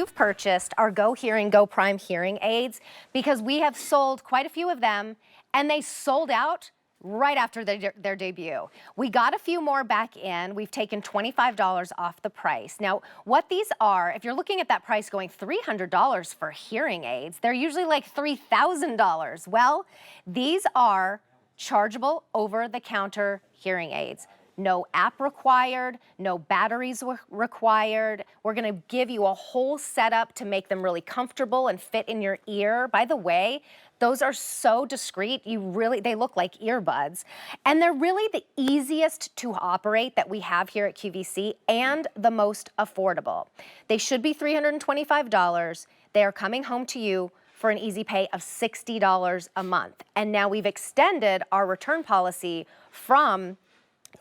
you've purchased our GoHearing GoPrime hearing aids because we have sold quite a few of them and they sold out right after their debut. We got a few more back in. We've taken $25 off the price. Now, what these are, if you're looking at that price going $300 for hearing aids, they're usually like $3,000. Well, these are chargeable over-the-counter hearing aids. No app required, no batteries required. We're gonna give you a whole setup to make them really comfortable and fit in your ear. By the way, those are so discreet, they look like earbuds. And they're really the easiest to operate that we have here at QVC and the most affordable. They should be $325. They are coming home to you for an easy pay of $60 a month. And now we've extended our return policy from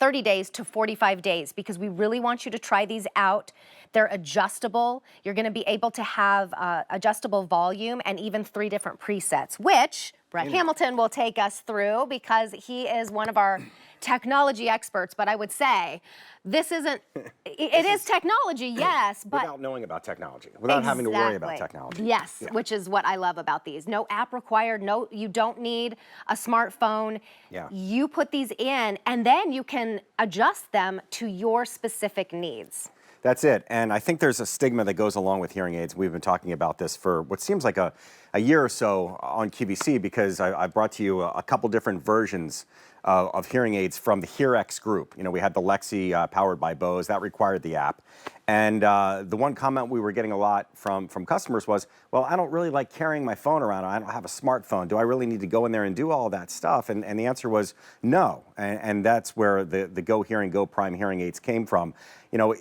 30 days to 45 days because we really want you to try these out. They're adjustable. You're gonna be able to have adjustable volume and even 3 different presets, which Brett Hamilton will take us through because he is one of our technology experts. But I would say this isn't, it is technology, yes, but without knowing about technology, without having to worry about technology. Yes, which is what I love about these. No app required, no, you don't need a smartphone. Yeah. You put these in and then you can adjust them to your specific needs. That's it. And I think there's a stigma that goes along with hearing aids. We've been talking about this for what seems like a year or so on QVC because I brought to you a couple different versions of hearing aids from the HearX group. You know, we had the Lexi powered by Bose. That required the app. And the one comment we were getting a lot from customers was, well, I don't really like carrying my phone around. I don't have a smartphone. Do I really need to go in there and do all that stuff? And the answer was no. And that's where the GoHearing GoPrime hearing aids came from. You know,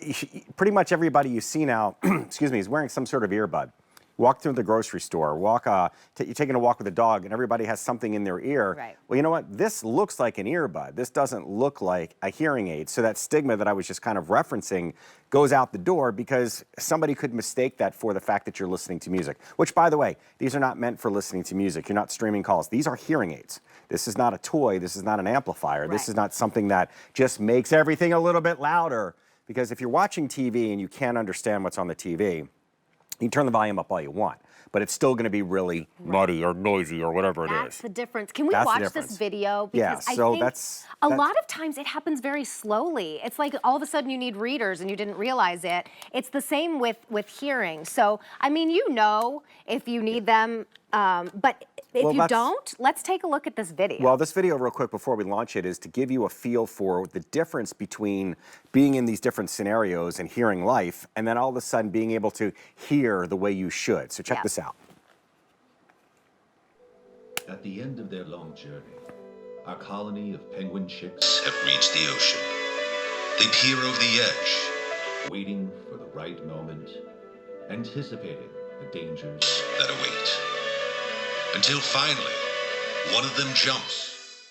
pretty much everybody you see now, excuse me, is wearing some sort of earbud. Walk through the grocery store, you're taking a walk with a dog and everybody has something in their ear. Right. Well, you know what? This looks like an earbud. This doesn't look like a hearing aid. So that stigma that I was just kind of referencing goes out the door because somebody could mistake that for the fact that you're listening to music. Which, by the way, these are not meant for listening to music. You're not streaming calls. These are hearing aids. This is not a toy. This is not an amplifier. Right. This is not something that just makes everything a little bit louder. Because if you're watching TV and you can't understand what's on the TV, you can turn the volume up all you want, but it's still going to be really muddy or noisy or whatever it is. That's the difference. Can we watch this video? Because yeah, so I think a lot of times it happens very slowly. It's like all of a sudden you need readers and you didn't realize it. It's the same with hearing. So, I mean, you know if you need them, but if you don't, let's take a look at this video. Well, this video real quick before we launch it is to give you a feel for the difference between being in these different scenarios and hearing life and then all of a sudden being able to hear the way you should. So check this out. At the end of their long journey, our colony of penguin chicks have reached the ocean. They peer over the edge, waiting for the right moment, anticipating the dangers that await. Until finally, one of them jumps.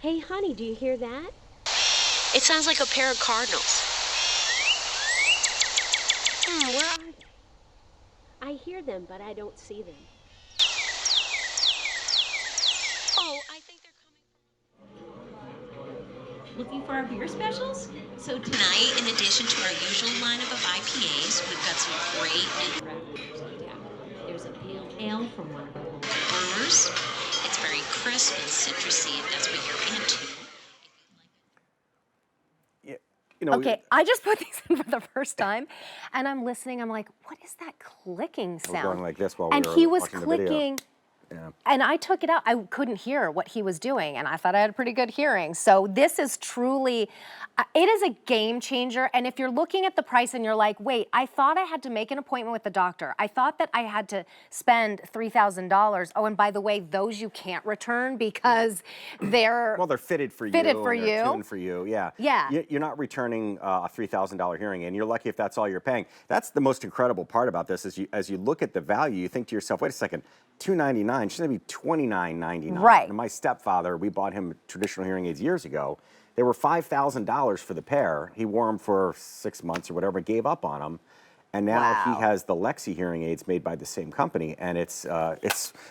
Hey, honey, do you hear that? It sounds like a pair of cardinals. Where are they? I hear them, but I don't see them. Oh, I think they're coming. Looking for our beer specials? So tonight, in addition to our usual lineup of IPAs, we've got some great There's a pale ale from one of our brewers. It's very crisp and citrusy, if that's what you're into. You know, okay, I just put these in for the first time, and I'm listening. I'm like, what is that clicking sound? I was going like this while and we were he was watching clicking. the video. Yeah. And I took it out. I couldn't hear what he was doing, and I thought I had pretty good hearing. So this is truly, it is a game changer. And if you're looking at the price and you're like, wait, I thought I had to make an appointment with the doctor. I thought that I had to spend $3,000. Oh, and by the way, those you can't return because they're well, they're fitted for you. Fitted for you. They're tuned for you. Yeah. Yeah. You're not returning a $3,000 hearing aid, and you're lucky if that's all you're paying. That's the most incredible part about this. Is as you look at the value, you think to yourself, wait a second, $299 shouldn't be $29.99. Right. And my stepfather, we bought him traditional hearing aids years ago. They were $5,000 for the pair. He wore them for 6 months or whatever, gave up on them. And now he has the Lexi hearing aids made by the same company, and it's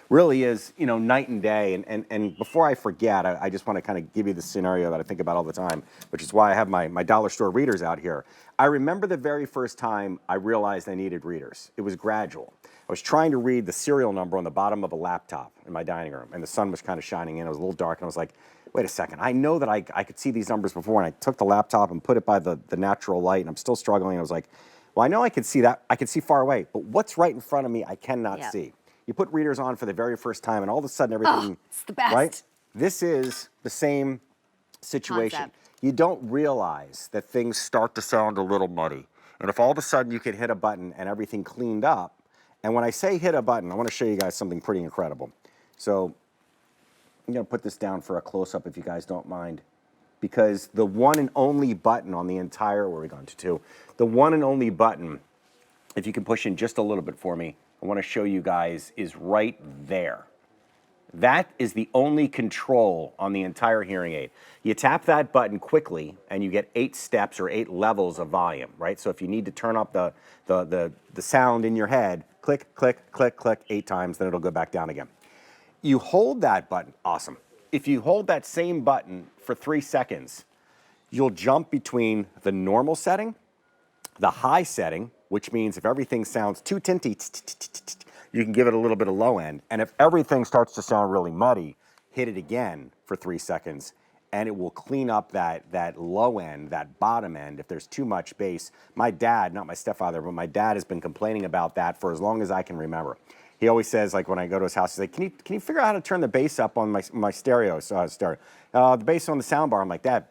really is, you know, night and day. And before I forget, I just want to kind of give you the scenario that I think about all the time, which is why I have my dollar store readers out here. I remember the very first time I realized I needed readers. It was gradual. I was trying to read the serial number on the bottom of a laptop in my dining room, and the sun was kind of shining in. It was a little dark, and I was like, wait a second, I know that I could see these numbers before, and I took the laptop and put it by the natural light, and I'm still struggling. I was like, well, I know I could see that. I could see far away, but what's right in front of me, I cannot see. You put readers on for the very first time, and all of a sudden everything, it's the best. Right? This is the same situation. Concept. You don't realize that things start to sound a little muddy. And if all of a sudden you could hit a button and everything cleaned up, and when I say hit a button, I want to show you guys something pretty incredible. So I'm going to put this down for a close-up if you guys don't mind, because the one and only button on the entire, where are we going to two? The one and only button, if you can push in just a little bit for me, I want to show you guys, is right there. That is the only control on the entire hearing aid. You tap that button quickly and you get 8 steps or 8 levels of volume, right? So if you need to turn up the sound in your head, click, click, click, click 8 times, then it'll go back down again. You hold that button, awesome. If you hold that same button for 3 seconds, you'll jump between the normal setting, the high setting, which means if everything sounds too tinty, you can give it a little bit of low end. And if everything starts to sound really muddy, hit it again for 3 seconds, and it will clean up that low end, that bottom end, if there's too much bass. My dad, not my stepfather, but my dad has been complaining about that for as long as I can remember. He always says, like when I go to his house, he's like, can you figure out how to turn the bass up on my stereo? So the bass on the sound bar. I'm like, Dad,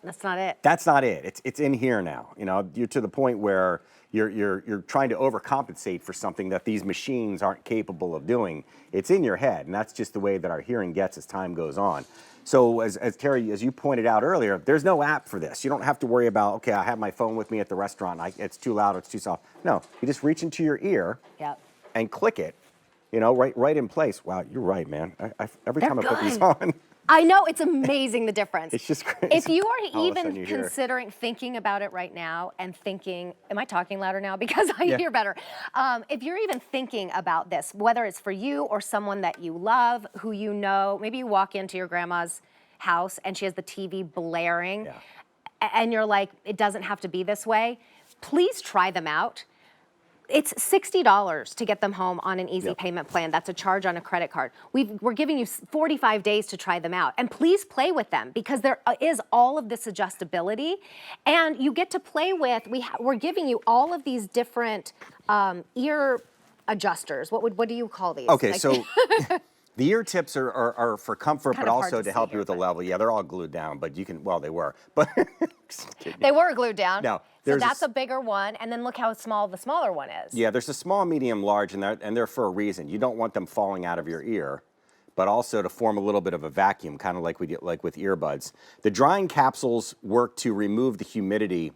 that's not it. That's not it. It's in here now. You know, you're to the point where you're trying to overcompensate for something that these machines aren't capable of doing. It's in your head, and that's just the way that our hearing gets as time goes on. So as Terry, as you pointed out earlier, there's no app for this. You don't have to worry about, okay, I have my phone with me at the restaurant. It's too loud, it's too soft. No, you just reach into your ear and click it, you know, right in place. Wow, you're right, man. Every time I put these on. I know, it's amazing the difference. It's just crazy. If you are even considering thinking about it right now and thinking, am I talking louder now? Because I hear better. If you're even thinking about this, whether it's for you or someone that you love, who you know, maybe you walk into your grandma's house and she has the TV blaring and you're like, it doesn't have to be this way. Please try them out. It's $60 to get them home on an easy payment plan. That's a charge on a credit card. We're giving you 45 days to try them out. And please play with them because there is all of this adjustability. And you get to play with, we're giving you all of these different ear adjusters. What do you call these? Okay, so the ear tips are for comfort, but also to help you with the level. Yeah, they're all glued down, but you can, well, they were. But they were glued down. No. So that's a bigger one, and then look how small the smaller one is. Yeah, there's a small, medium, large, and they're for a reason. You don't want them falling out of your ear, but also to form a little bit of a vacuum, kind of like we do, like with earbuds. The drying capsules work to remove the humidity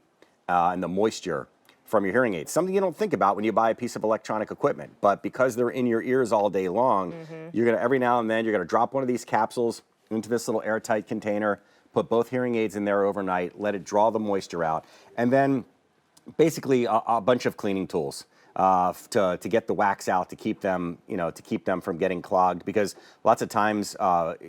and the moisture from your hearing aids. Something you don't think about when you buy a piece of electronic equipment, but because they're in your ears all day long, you're gonna every now and then you're gonna drop one of these capsules into this little airtight container. Put both hearing aids in there overnight, let it draw the moisture out, and then basically a bunch of cleaning tools to get the wax out, to keep them, you know, to keep them from getting clogged. Because lots of times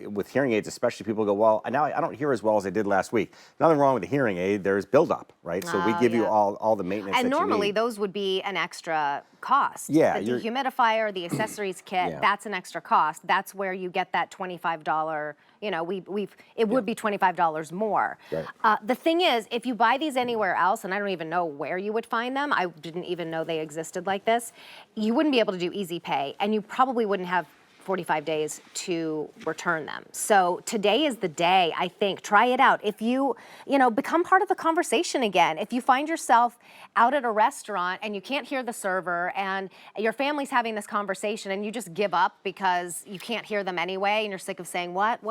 with hearing aids, especially, people go, well, now I don't hear as well as I did last week. Nothing wrong with the hearing aid. There's buildup, right? So we give you all the maintenance that you need. And normally those would be an extra cost. Yeah, the dehumidifier, the accessories kit, that's an extra cost. That's where you get that $25, you know, it would be $25 more. Right. The thing is, if you buy these anywhere else, and I don't even know where you would find them, I didn't even know they existed like this, you wouldn't be able to do easy pay, and you probably wouldn't have 45 days to return them. So today is the day, I think. Try it out. If you become part of the conversation again. If you find yourself out at a restaurant and you can't hear the server and your family's having this conversation and you just give up because you can't hear them anyway and you're sick of saying what?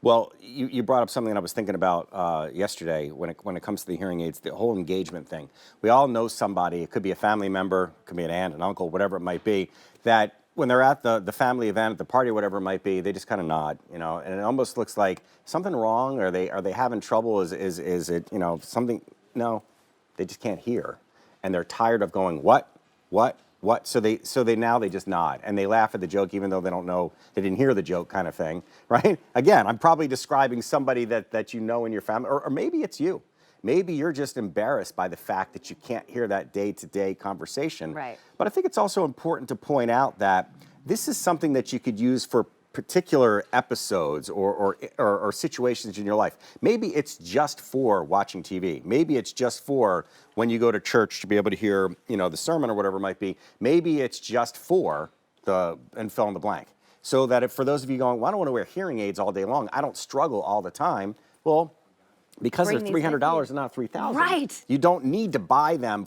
Well, you brought up something that I was thinking about yesterday when it comes to the hearing aids, the whole engagement thing. We all know somebody, it could be a family member, it could be an aunt, an uncle, whatever it might be, that when they're at the family event, at the party, whatever it might be, they just kind of nod, you know, and it almost looks like something wrong. Are they having trouble? Is it, you know, something? No, they just can't hear. and they're tired of going, what? So they now they just nod and they laugh at the joke even though they don't know, they didn't hear the joke kind of thing, right? Again, I'm probably describing somebody that you know in your family, or maybe it's you. Maybe you're just embarrassed by the fact that you can't hear that day-to-day conversation. Right. But I think it's also important to point out that this is something that you could use for particular episodes or situations in your life. Maybe it's just for watching TV. Maybe it's just for when you go to church to be able to hear, the sermon or whatever it might be. Maybe it's just for and fill in the blank. So that if for those of you going, well, I don't want to wear hearing aids all day long, I don't struggle all the time. Well, because Bring they're these with $300 you. and not $3,000. Right. You don't need to buy them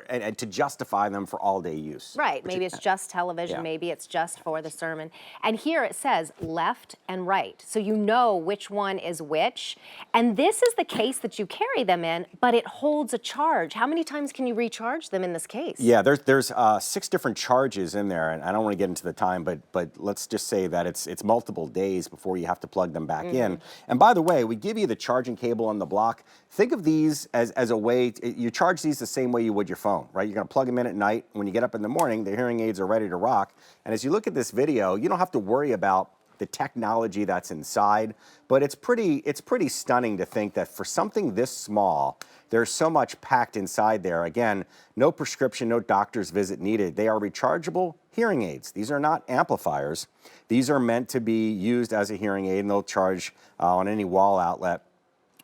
and to justify them for all day use. Right, maybe it's just television, Yeah. maybe it's just for the sermon. And here it says left and right, so you know which one is which. And this is the case that you carry them in, but it holds a charge. How many times can you recharge them in this case? Yeah, there's 6 different charges in there, and I don't want to get into the time, but let's just say that it's multiple days before you have to plug them back in. And by the way, we give you the charging cable on the block. Think of these as a way, you charge these the same way you would your phone, right? You're going to plug them in at night. When you get up in the morning, the hearing aids are ready to rock. And as you look at this video, you don't have to worry about the technology that's inside, but it's pretty stunning to think that for something this small, there's so much packed inside there. Again, no prescription, no doctor's visit needed. They are rechargeable hearing aids. These are not amplifiers. These are meant to be used as a hearing aid, and they'll charge on any wall outlet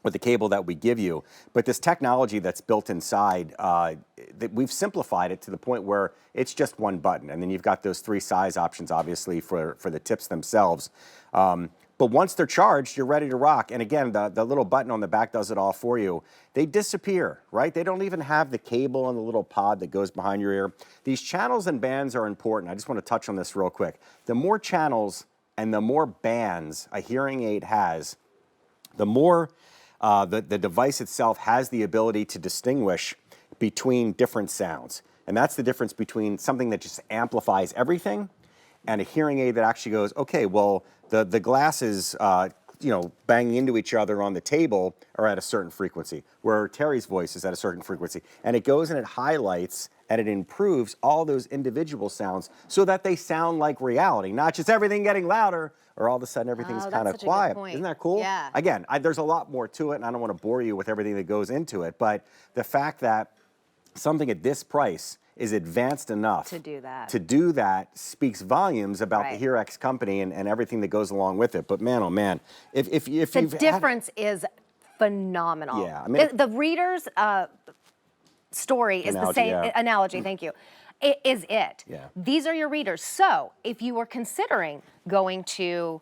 with the cable that we give you. But this technology that's built inside, that we've simplified it to the point where it's just one button. And then you've got those 3 size options, obviously, for the tips themselves. But once they're charged, you're ready to rock. And again, the little button on the back does it all for you. They disappear, right? They don't even have the cable and the little pod that goes behind your ear. These channels and bands are important. I just want to touch on this real quick. The more channels and the more bands a hearing aid has, the more the device itself has the ability to distinguish between different sounds. And that's the difference between something that just amplifies everything and a hearing aid that actually goes, okay, well, the glasses, banging into each other on the table are at a certain frequency, where Terry's voice is at a certain frequency. And it goes and it highlights and it improves all those individual sounds so that they sound like reality, not just everything getting louder or all of a sudden everything's Oh, kind that's of such a good quiet. point. Isn't that cool? Yeah. Again, there's a lot more to it, and I don't want to bore you with everything that goes into it, but the fact that something at this price is advanced enough To do that. speaks volumes about Right. the HearX company and everything that goes along with it. But man, oh man, if The you've had- difference is phenomenal. Yeah, I mean- the reader's story is the Analogy, same yeah. analogy. Thank you. It is it. Yeah. These are your readers. So if you were considering going to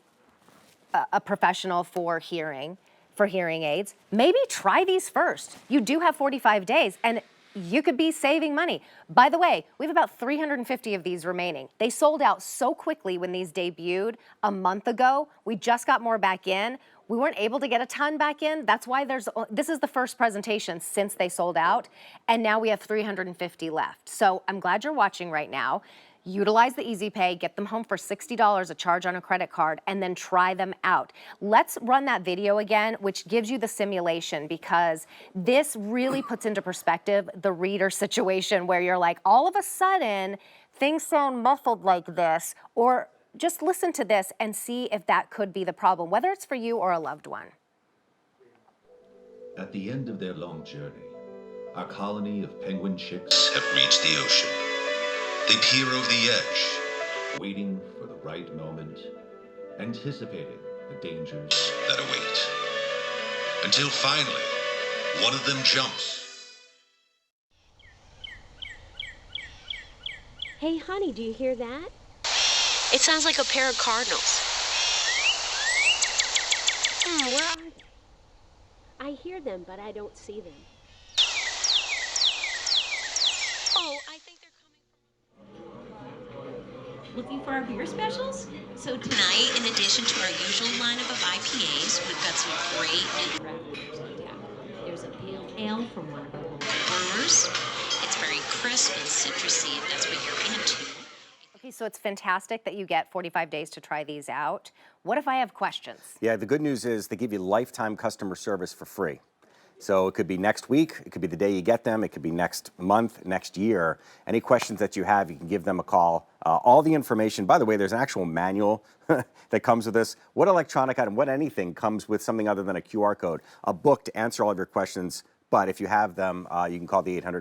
a professional for hearing aids, maybe try these first. You do have 45 days, and you could be saving money. By the way, we have about 350 of these remaining. They sold out so quickly when these debuted a month ago. We just got more back in. We weren't able to get a ton back in. That's why this is the first presentation since they sold out, and now we have 350 left. So I'm glad you're watching right now. Utilize the Easy Pay, get them home for $60, a charge on a credit card, and then try them out. Let's run that video again, which gives you the simulation, because this really puts into perspective the reader situation where you're like, all of a sudden, things sound muffled like this, or just listen to this and see if that could be the problem, whether it's for you or a loved one. At the end of their long journey, our colony of penguin chicks have reached the ocean. They peer over the edge, waiting for the right moment, anticipating the dangers that await. Until finally, one of them jumps. Hey, honey, do you hear that? It sounds like a pair of cardinals. Where are they? I hear them, but I don't see them. Oh, I think they're Looking for our beer specials? So tonight, in addition to our usual lineup of IPAs, we've got some great new Craft beers on tap. There's a pale ale from one of our local brewers. It's very crisp and citrusy, if that's what you're into. Okay, so it's fantastic that you get 45 days to try these out. What if I have questions? Yeah, the good news is they give you lifetime customer service for free. So it could be next week, it could be the day you get them, it could be next month, next year. Any questions that you have, you can give them a call. All the information, by the way, there's an actual manual that comes with this. What electronic item, what anything comes with something other than a QR code, a book to answer all of your questions. But if you have them, you can call the 800 number.